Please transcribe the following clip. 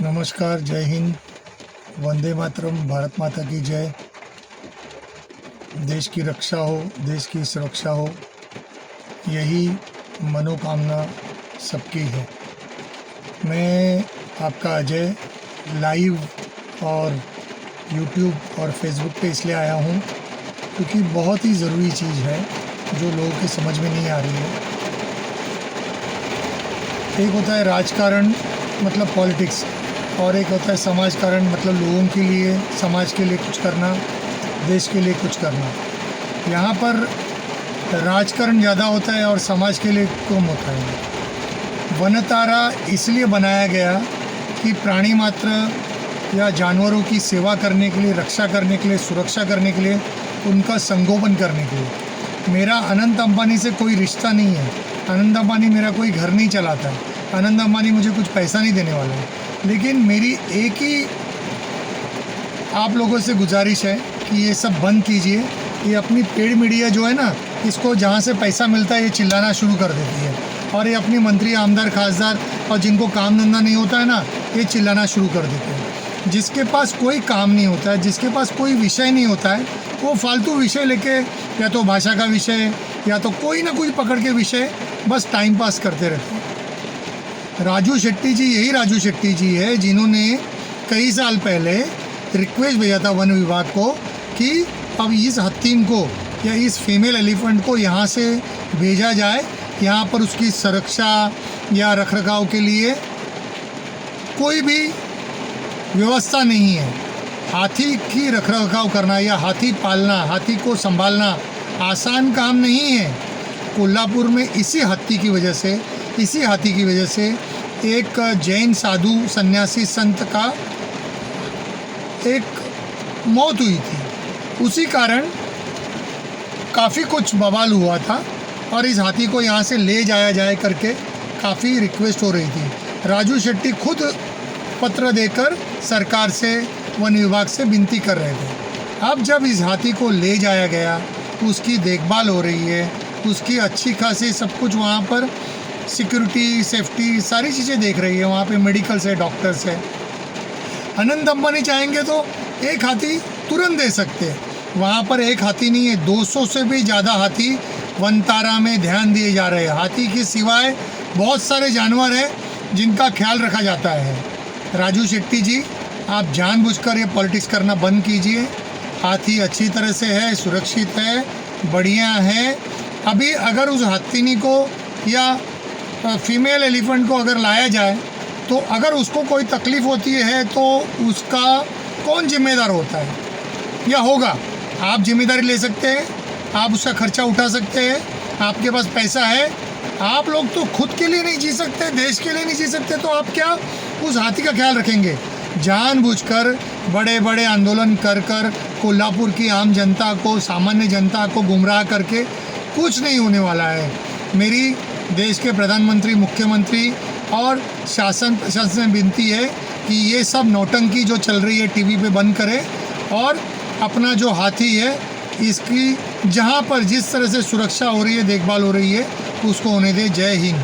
नमस्कार, जय हिंद, वंदे मातरम, भारत माता की जय। देश की रक्षा हो, देश की सुरक्षा हो, यही मनोकामना सबकी है। मैं आपका अजय लाइव और यूट्यूब और फेसबुक पे इसलिए आया हूँ क्योंकि बहुत ही ज़रूरी चीज़ है जो लोगों के समझ में नहीं आ रही है। एक होता है राजकारण मतलब पॉलिटिक्स, और एक होता है समाजकारण मतलब लोगों के लिए, समाज के लिए कुछ करना, देश के लिए कुछ करना। यहाँ पर राजकारण ज़्यादा होता है और समाज के लिए कम होता है। वनतारा इसलिए बनाया गया कि प्राणी मात्र या जानवरों की सेवा करने के लिए, रक्षा करने के लिए, सुरक्षा करने के लिए, उनका संगोपन करने के लिए। मेरा अनंत अंबानी से कोई रिश्ता नहीं है। अनंत अंबानी मेरा कोई घर नहीं चलाता है। अनंत अंबानी मुझे कुछ पैसा नहीं देने वाला है। लेकिन मेरी एक ही आप लोगों से गुजारिश है कि ये सब बंद कीजिए। ये अपनी पेड मीडिया जो है ना, इसको जहाँ से पैसा मिलता है ये चिल्लाना शुरू कर देती है, और ये अपनी मंत्री, आमदार, खासदार और जिनको काम धंधा नहीं होता है ना, ये चिल्लाना शुरू कर देते हैं। जिसके पास कोई काम नहीं होता है, जिसके पास कोई विषय नहीं होता है, वो फालतू विषय लेके, या तो भाषा का विषय या तो कोई ना कोई पकड़ के विषय बस टाइम पास करते रहते हैं। राजू शेट्टी जी, यही राजू शेट्टी जी है जिन्होंने कई साल पहले रिक्वेस्ट भेजा था वन विभाग को कि अब इस हत्तीम को या इस फीमेल एलिफेंट को यहाँ से भेजा जाए। यहाँ पर उसकी सुरक्षा या रखरखाव के लिए कोई भी व्यवस्था नहीं है। हाथी की रखरखाव करना या हाथी पालना, हाथी को संभालना आसान काम नहीं है। कोल्हापुर में इसी हाथी की वजह से एक जैन साधु सन्यासी संत का एक मौत हुई थी। उसी कारण काफ़ी कुछ बवाल हुआ था और इस हाथी को यहाँ से ले जाया जाए करके काफ़ी रिक्वेस्ट हो रही थी। राजू शेट्टी खुद पत्र देकर सरकार से, वन विभाग से विनती कर रहे थे। अब जब इस हाथी को ले जाया गया, उसकी देखभाल हो रही है, उसकी अच्छी खासी सब कुछ वहाँ पर सिक्योरिटी, सेफ्टी, सारी चीज़ें देख रही है। वहाँ पे मेडिकल्स है, डॉक्टर्स है। अनंत अंबानी चाहेंगे तो एक हाथी तुरंत दे सकते हैं। वहाँ पर एक हाथी नहीं है, 200 से भी ज़्यादा हाथी वनतारा में ध्यान दिए जा रहे हैं। हाथी के सिवाय बहुत सारे जानवर हैं जिनका ख्याल रखा जाता है। राजू शेट्टी जी, आप जानबूझकर ये पॉलिटिक्स करना बंद कीजिए। हाथी अच्छी तरह से है, सुरक्षित है, बढ़िया है। अभी अगर उस हाथीनी को या फीमेल एलिफेंट को अगर लाया जाए तो अगर उसको कोई तकलीफ़ होती है तो उसका कौन जिम्मेदार होता है या होगा? आप जिम्मेदारी ले सकते हैं, आप उसका खर्चा उठा सकते हैं, आपके पास पैसा है। आप लोग तो खुद के लिए नहीं जी सकते, देश के लिए नहीं जी सकते, तो आप क्या उस हाथी का ख्याल रखेंगे? जानबूझकर बड़े बड़े आंदोलन कर कोल्हापुर की आम जनता को, सामान्य जनता को गुमराह करके कुछ नहीं होने वाला है। मेरी देश के प्रधानमंत्री, मुख्यमंत्री और शासन प्रशासन से विनती है कि ये सब नौटंकी जो चल रही है टीवी पे बंद करें और अपना जो हाथी है इसकी जहाँ पर जिस तरह से सुरक्षा हो रही है, देखभाल हो रही है, उसको होने दे। जय हिंद।